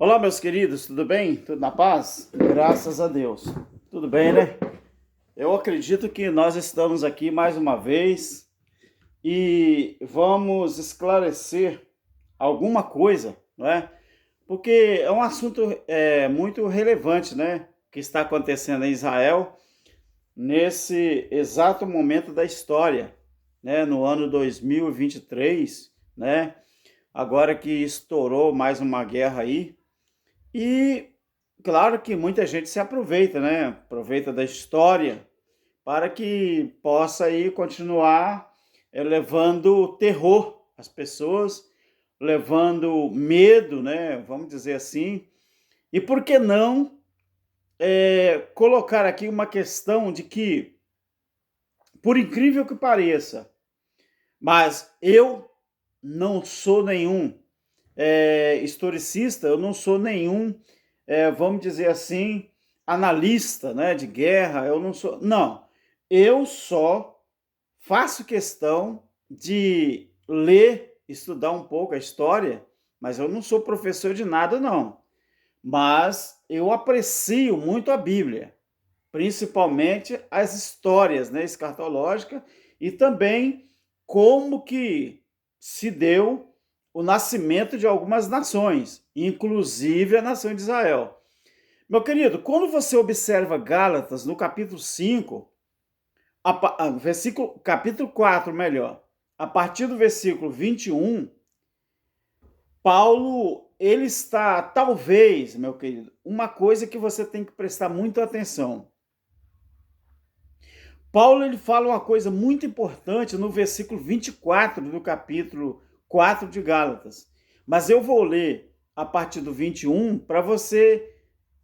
Olá, meus queridos, tudo bem? Tudo na paz? Graças a Deus. Tudo bem, né? Eu acredito que nós estamos aqui mais uma vez e vamos esclarecer alguma coisa, não é? Porque é um assunto muito relevante, né? Que está acontecendo em Israel nesse exato momento da história, né? No ano 2023, né? Agora que estourou mais uma guerra aí. E claro que muita gente se aproveita, né? Aproveita da história para que possa aí continuar levando terror às pessoas, levando medo, né? Vamos dizer assim. E por que não colocar aqui uma questão de que, por incrível que pareça, mas eu não sou nenhum historicista, eu não sou nenhum, vamos dizer assim, analista, né, de guerra, eu não sou. Não, eu só faço questão de ler, estudar um pouco a história, mas eu não sou professor de nada, não. Mas eu aprecio muito a Bíblia, principalmente as histórias, né, escatológicas e também como que se deu o nascimento de algumas nações, inclusive a nação de Israel. Meu querido, quando você observa Gálatas no capítulo 5, capítulo 4, melhor, a partir do versículo 21, Paulo, ele está, talvez, meu querido, uma coisa que você tem que prestar muita atenção. Paulo, ele fala uma coisa muito importante no versículo 24 do capítulo 4 de Gálatas. Mas eu vou ler a partir do 21 para você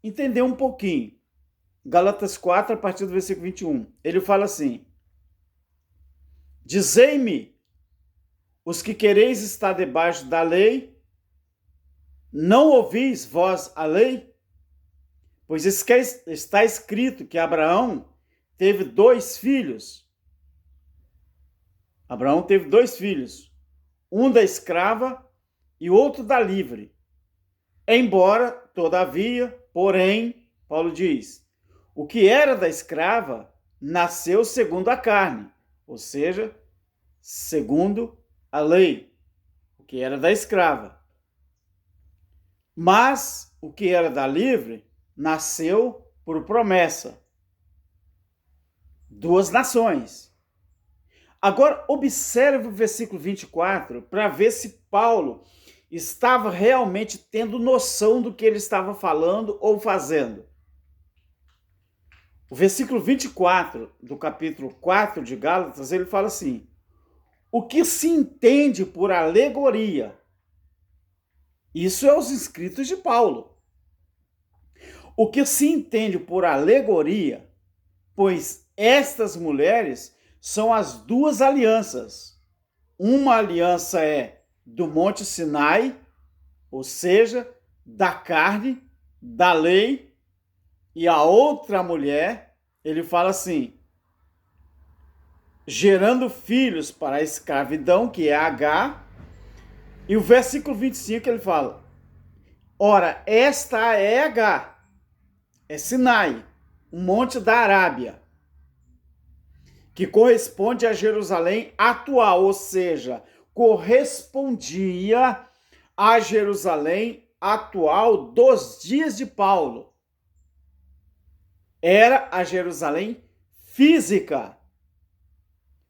entender um pouquinho. Gálatas 4, a partir do versículo 21. Ele fala assim: Dizei-me, os que quereis estar debaixo da lei, não ouvis vós a lei? Pois está escrito que Abraão teve dois filhos. Abraão teve dois filhos, um da escrava e outro da livre. Embora, todavia, porém, Paulo diz, o que era da escrava nasceu segundo a carne, ou seja, segundo a lei, o que era da escrava. Mas o que era da livre nasceu por promessa. Duas nações. Agora, observe o versículo 24 para ver se Paulo estava realmente tendo noção do que ele estava falando ou fazendo. O versículo 24 do capítulo 4 de Gálatas, ele fala assim: o que se entende por alegoria? Isso é os escritos de Paulo. O que se entende por alegoria, pois estas mulheres são as duas alianças. Uma aliança é do Monte Sinai, ou seja, da carne, da lei, e a outra mulher, ele fala assim, gerando filhos para a escravidão, que é H, e o versículo 25 ele fala, ora, esta é H, é Sinai, um monte da Arábia, que corresponde a Jerusalém atual, ou seja, correspondia a Jerusalém atual dos dias de Paulo. Era a Jerusalém física,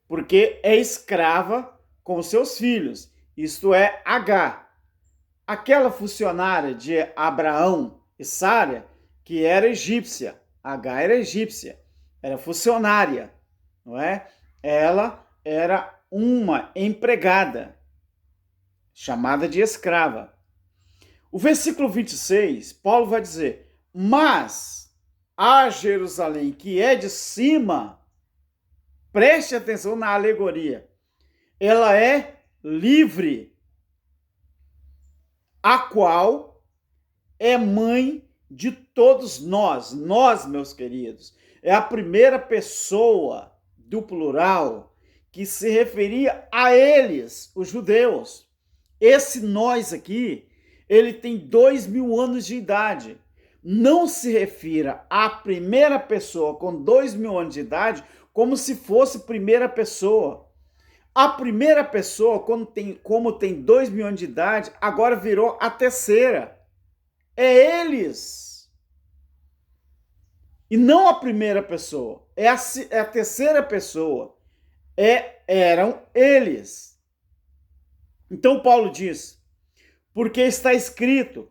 porque é escrava com seus filhos, isto é, H. Aquela funcionária de Abraão e Sara, que era egípcia, H era egípcia, era funcionária, não é? Ela era uma empregada, chamada de escrava. O versículo 26, Paulo vai dizer, mas a Jerusalém que é de cima, preste atenção na alegoria, ela é livre, a qual é mãe de todos nós, meus queridos. É a primeira pessoa do plural que se referia a eles, os judeus. Esse nós aqui ele tem 2.000 anos de idade. Não se refira à primeira pessoa com 2.000 anos de idade como se fosse primeira pessoa. A primeira pessoa, como tem 2.000 anos de idade, agora virou a terceira. É eles. E não a primeira pessoa. É a terceira pessoa. Eram eles. Então Paulo diz, porque está escrito,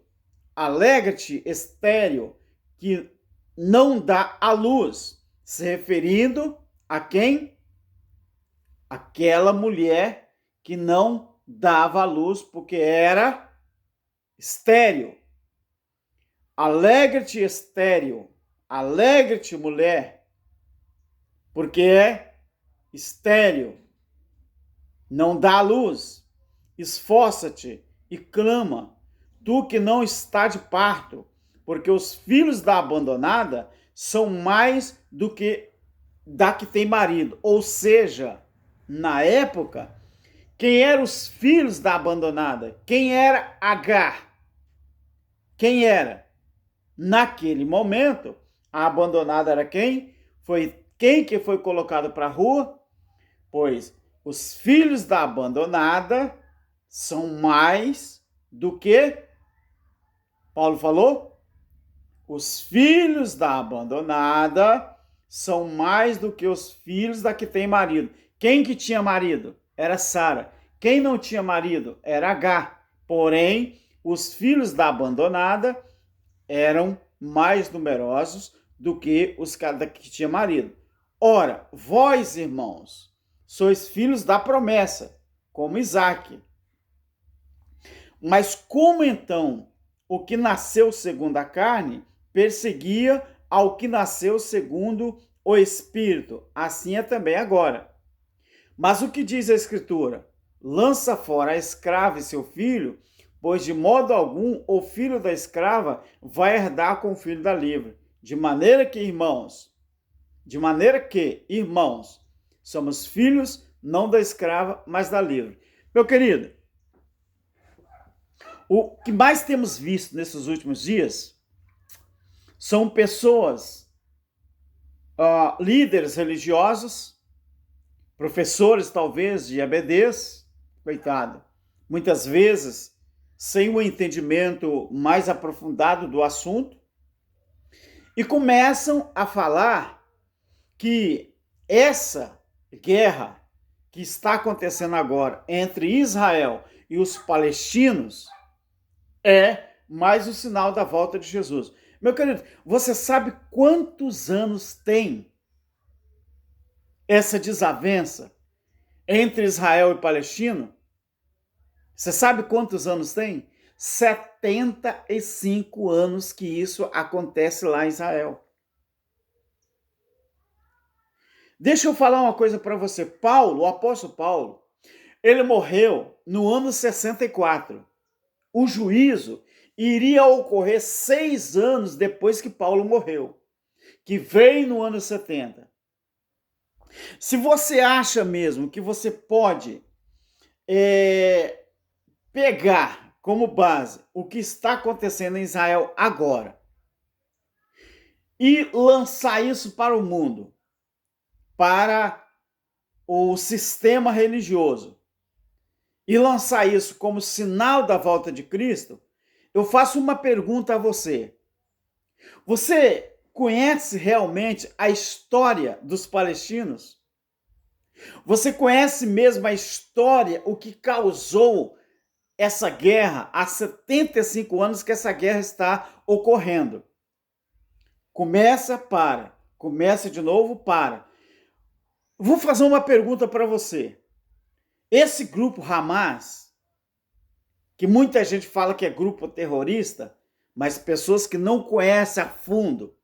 alegra-te, estéril, que não dá à luz, se referindo a quem? Aquela mulher que não dava à luz porque era estéril. Alegra-te, estéril, alegra-te, mulher, porque é estéril, não dá à luz. Esforça-te e clama, tu que não está de parto, porque os filhos da abandonada são mais do que da que tem marido. Ou seja, na época, quem eram os filhos da abandonada? Quem era Agar? Quem era? Naquele momento, a abandonada era quem? Foi quem que foi colocado para a rua? Pois os filhos da abandonada são mais do que Paulo falou? Os filhos da abandonada são mais do que os filhos da que tem marido. Quem que tinha marido? Era Sara. Quem não tinha marido? Era Agar. Porém, os filhos da abandonada eram mais numerosos do que os que tinha marido. Ora, vós, irmãos, sois filhos da promessa, como Isaque. Mas como então o que nasceu segundo a carne perseguia ao que nasceu segundo o Espírito? Assim é também agora. Mas o que diz a Escritura? Lança fora a escrava e seu filho, pois de modo algum o filho da escrava vai herdar com o filho da livre. De maneira que, irmãos, somos filhos não da escrava, mas da livre. Meu querido, o que mais temos visto nesses últimos dias são pessoas, líderes religiosos, professores talvez de EBDs, coitado, muitas vezes sem um entendimento mais aprofundado do assunto, e começam a falar que essa guerra que está acontecendo agora entre Israel e os palestinos é mais o sinal da volta de Jesus. Meu querido, você sabe quantos anos tem essa desavença entre Israel e Palestina? Você sabe quantos anos tem? 75 anos que isso acontece lá em Israel. Deixa eu falar uma coisa para você. Paulo, o apóstolo Paulo, ele morreu no ano 64. O juízo iria ocorrer 6 anos depois que Paulo morreu, que veio no ano 70. Se você acha mesmo que você pode pegar como base o que está acontecendo em Israel agora e lançar isso para o mundo, para o sistema religioso, e lançar isso como sinal da volta de Cristo, eu faço uma pergunta a você. Você conhece realmente a história dos palestinos? Você conhece mesmo a história, o que causou essa guerra há 75 anos que essa guerra está ocorrendo? Começa de novo, para. Vou fazer uma pergunta para você. Esse grupo Hamas, que muita gente fala que é grupo terrorista, mas pessoas que não conhecem a fundo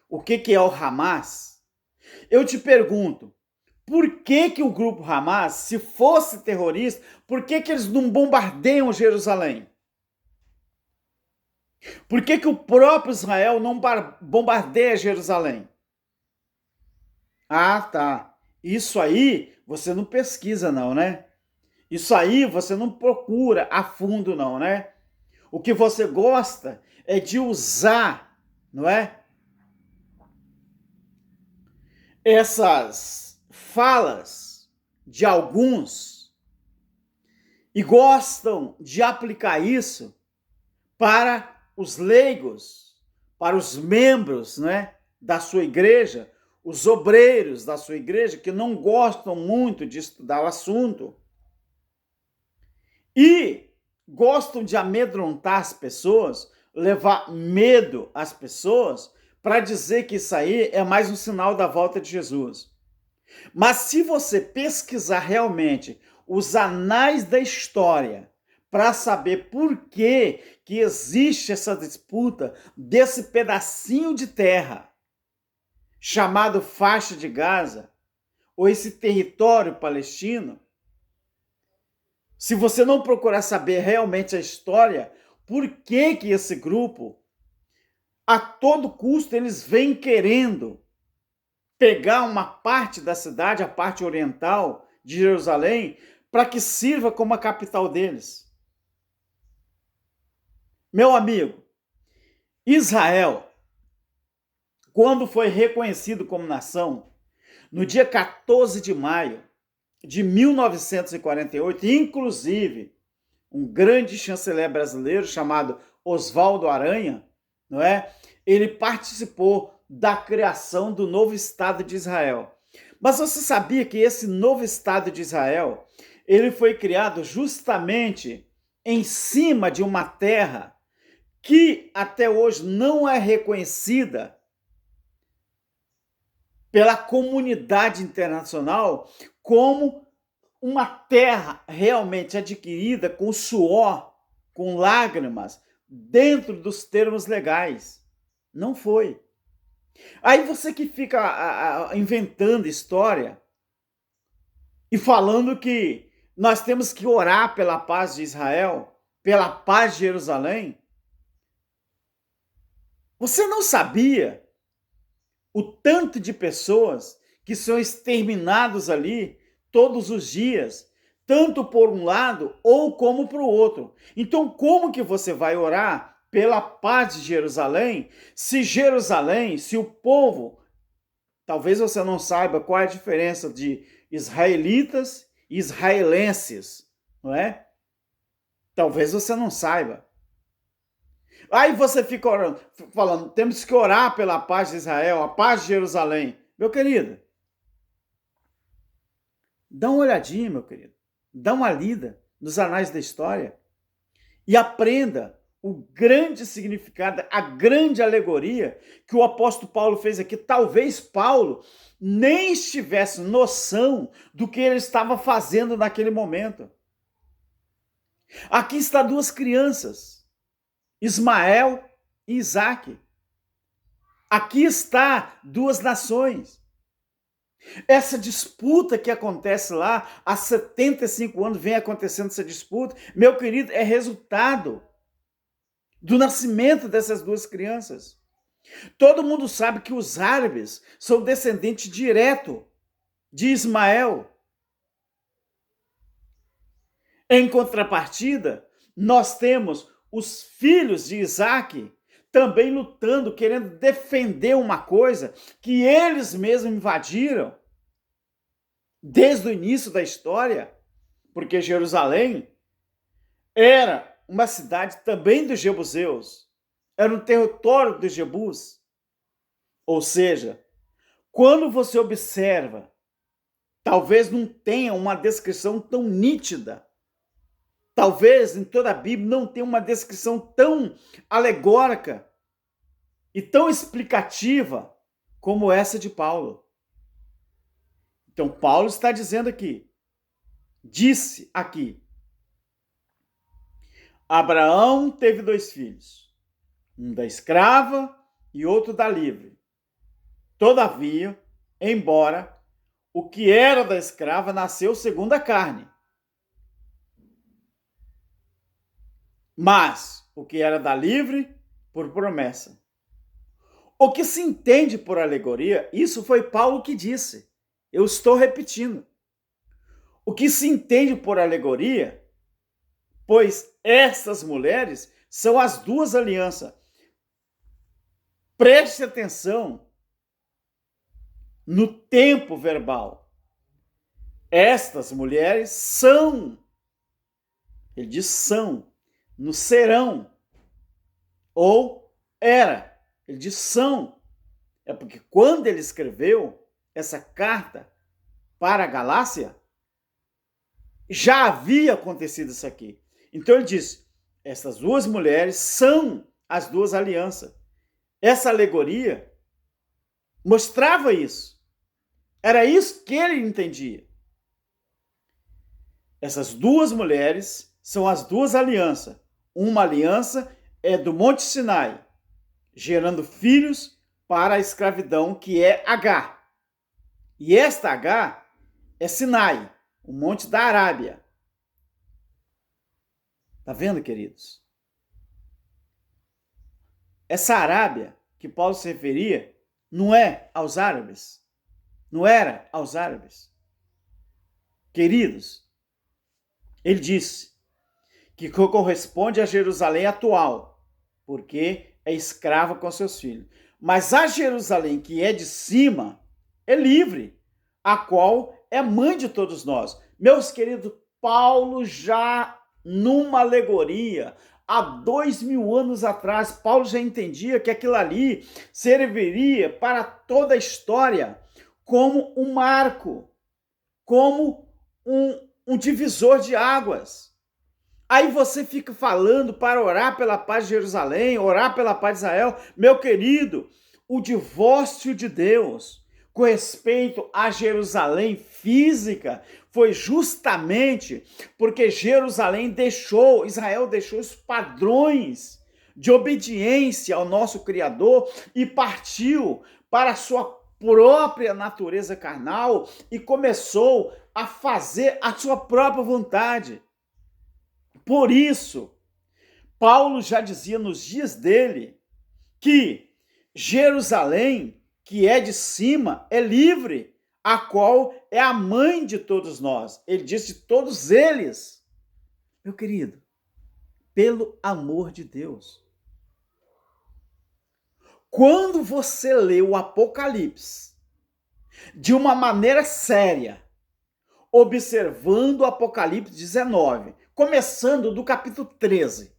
o que é o Hamas, eu te pergunto, por que o grupo Hamas, se fosse terrorista, por que eles não bombardeiam Jerusalém? Por que o próprio Israel não bombardeia Jerusalém? Ah, tá. Isso aí você não pesquisa não, né? Isso aí você não procura a fundo não, né? O que você gosta é de usar, não é? Essas falas de alguns e gostam de aplicar isso para os leigos, para os membros, né, da sua igreja, os obreiros da sua igreja que não gostam muito de estudar o assunto e gostam de amedrontar as pessoas, levar medo às pessoas para dizer que isso aí é mais um sinal da volta de Jesus. Mas se você pesquisar realmente os anais da história para saber por que existe essa disputa desse pedacinho de terra chamado faixa de Gaza, ou esse território palestino, se você não procurar saber realmente a história, por que esse grupo, a todo custo, eles vêm querendo pegar uma parte da cidade, a parte oriental de Jerusalém, para que sirva como a capital deles. Meu amigo, Israel, quando foi reconhecido como nação, no dia 14 de maio de 1948, inclusive um grande chanceler brasileiro chamado Oswaldo Aranha, não é? Ele participou da criação do novo Estado de Israel. Mas você sabia que esse novo Estado de Israel, ele foi criado justamente em cima de uma terra que até hoje não é reconhecida pela comunidade internacional como uma terra realmente adquirida com suor, com lágrimas, dentro dos termos legais. Não foi. Aí você que fica inventando história e falando que nós temos que orar pela paz de Israel, pela paz de Jerusalém. Você não sabia o tanto de pessoas que são exterminados ali todos os dias, tanto por um lado ou como para o outro. Então, como que você vai orar pela paz de Jerusalém, se o povo, talvez você não saiba qual é a diferença de israelitas e israelenses, não é? Talvez você não saiba. Aí você fica orando, falando, temos que orar pela paz de Israel, a paz de Jerusalém. Meu querido, dá uma olhadinha, meu querido. Dá uma lida nos anais da história e aprenda o grande significado, a grande alegoria que o apóstolo Paulo fez aqui. Talvez Paulo nem estivesse noção do que ele estava fazendo naquele momento. Aqui está duas crianças, Ismael e Isaque. Aqui está duas nações. Essa disputa que acontece lá, há 75 anos vem acontecendo essa disputa, meu querido, é resultado do nascimento dessas duas crianças. Todo mundo sabe que os árabes são descendentes direto de Ismael. Em contrapartida, nós temos os filhos de Isaque também lutando, querendo defender uma coisa que eles mesmos invadiram desde o início da história, porque Jerusalém era uma cidade também dos jebuseus, era um território dos jebus. Ou seja, quando você observa, talvez não tenha uma descrição tão nítida, talvez em toda a Bíblia não tenha uma descrição tão alegórica e tão explicativa como essa de Paulo. Então, Paulo está dizendo aqui, disse aqui, Abraão teve 2 filhos, um da escrava e outro da livre. Todavia, embora o que era da escrava nasceu segundo a carne, mas o que era da livre, por promessa. O que se entende por alegoria, isso foi Paulo que disse. Eu estou repetindo. O que se entende por alegoria, pois essas mulheres são as duas alianças. Preste atenção no tempo verbal. Estas mulheres são, ele diz são, no serão, ou era, ele diz são. É porque quando ele escreveu essa carta para a Galácia, já havia acontecido isso aqui. Então ele diz, essas duas mulheres são as duas alianças. Essa alegoria mostrava isso. Era isso que ele entendia. Essas duas mulheres são as duas alianças. Uma aliança é do Monte Sinai, gerando filhos para a escravidão, que é Agar. E esta Agar é Sinai, o monte da Arábia. Tá vendo, queridos? Essa Arábia que Paulo se referia não é aos árabes. Não era aos árabes. Queridos, ele disse que corresponde a Jerusalém atual, porque é escrava com seus filhos. Mas a Jerusalém que é de cima é livre, a qual é mãe de todos nós. Meus queridos, Paulo já numa alegoria, há 2000 anos atrás, Paulo já entendia que aquilo ali serviria para toda a história como um marco, como um divisor de águas. Aí você fica falando para orar pela paz de Jerusalém, orar pela paz de Israel. Meu querido, o divórcio de Deus com respeito a Jerusalém física foi justamente porque Israel deixou os padrões de obediência ao nosso Criador e partiu para a sua própria natureza carnal e começou a fazer a sua própria vontade. Por isso, Paulo já dizia nos dias dele que Jerusalém, que é de cima, é livre, a qual é a mãe de todos nós. Ele diz de todos eles. Meu querido, pelo amor de Deus. Quando você lê o Apocalipse de uma maneira séria, observando o Apocalipse 19, começando do capítulo 13,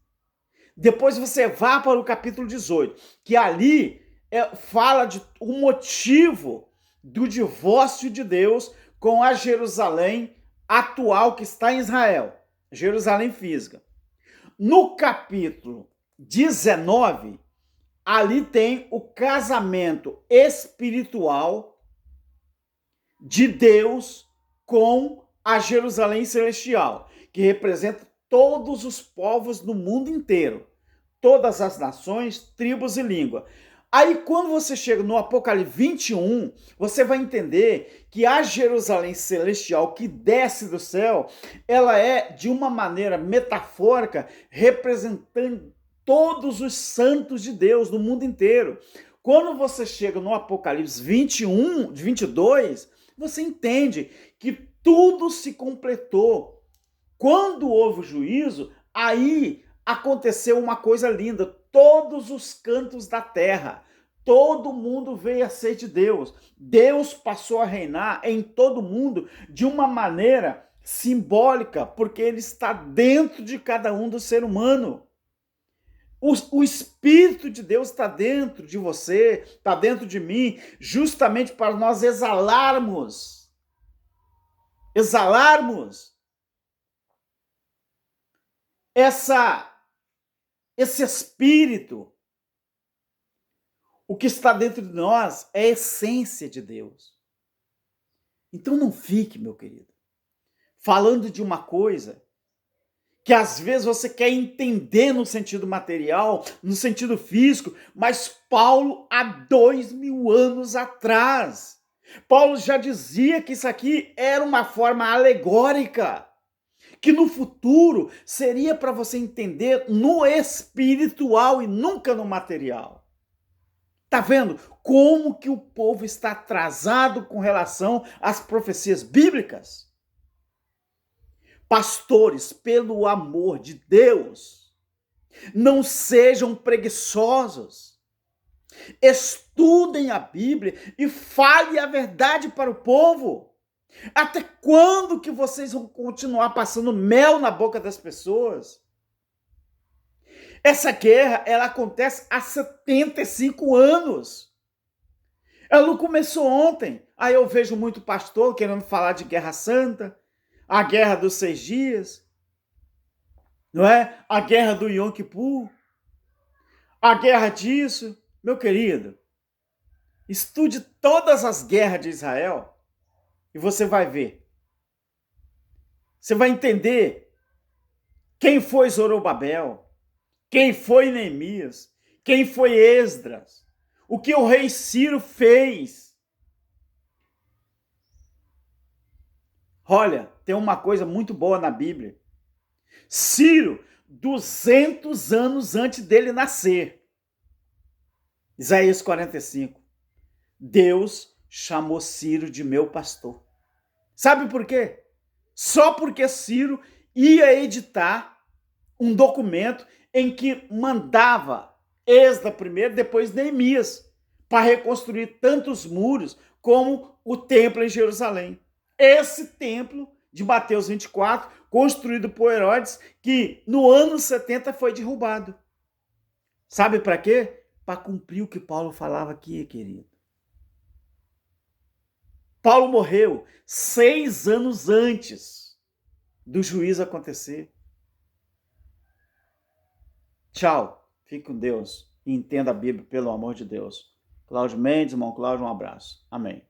depois você vá para o capítulo 18, que ali fala de um motivo do divórcio de Deus com a Jerusalém atual que está em Israel, Jerusalém física. No capítulo 19, ali tem o casamento espiritual de Deus com a Jerusalém celestial, que representa todos os povos do mundo inteiro, todas as nações, tribos e línguas. Aí, quando você chega no Apocalipse 21, você vai entender que a Jerusalém celestial que desce do céu, ela é, de uma maneira metafórica, representando todos os santos de Deus no mundo inteiro. Quando você chega no Apocalipse 21, 22, você entende que tudo se completou. Quando houve o juízo, aí aconteceu uma coisa linda. Todos os cantos da terra, todo mundo veio a ser de Deus. Deus passou a reinar em todo mundo de uma maneira simbólica, porque ele está dentro de cada um do ser humano. O Espírito de Deus está dentro de você, está dentro de mim, justamente para nós exalarmos esse Espírito. O que está dentro de nós é a essência de Deus. Então não fique, meu querido, falando de uma coisa que às vezes você quer entender no sentido material, no sentido físico, mas Paulo, há 2000 anos atrás, Paulo já dizia que isso aqui era uma forma alegórica, que no futuro seria para você entender no espiritual e nunca no material. Tá vendo como que o povo está atrasado com relação às profecias bíblicas? Pastores, pelo amor de Deus, Não sejam preguiçosos. Estudem a Bíblia e fale a verdade para o povo. Até quando que vocês vão continuar passando mel na boca das pessoas? Essa guerra, ela acontece há 75 anos. Ela não começou ontem. Aí eu vejo muito pastor querendo falar de guerra santa, a guerra dos 6 dias, não é? A guerra do Yom Kippur, a guerra disso. Meu querido, estude todas as guerras de Israel e você vai ver. Você vai entender quem foi Zorobabel, quem foi Neemias, quem foi Esdras, o que o rei Ciro fez. Olha, tem uma coisa muito boa na Bíblia. Ciro, 200 anos antes dele nascer. Isaías 45. Deus chamou Ciro de meu pastor. Sabe por quê? Só porque Ciro ia editar um documento em que mandava Esdras primeiro, depois Neemias, para reconstruir tanto os muros como o templo em Jerusalém. Esse templo de Mateus 24, construído por Herodes, que no ano 70 foi derrubado. Sabe para quê? Para cumprir o que Paulo falava aqui, querido. Paulo morreu 6 anos antes do juízo acontecer. Tchau. Fique com Deus e entenda a Bíblia, pelo amor de Deus. Cláudio Mendes, irmão Cláudio, um abraço. Amém.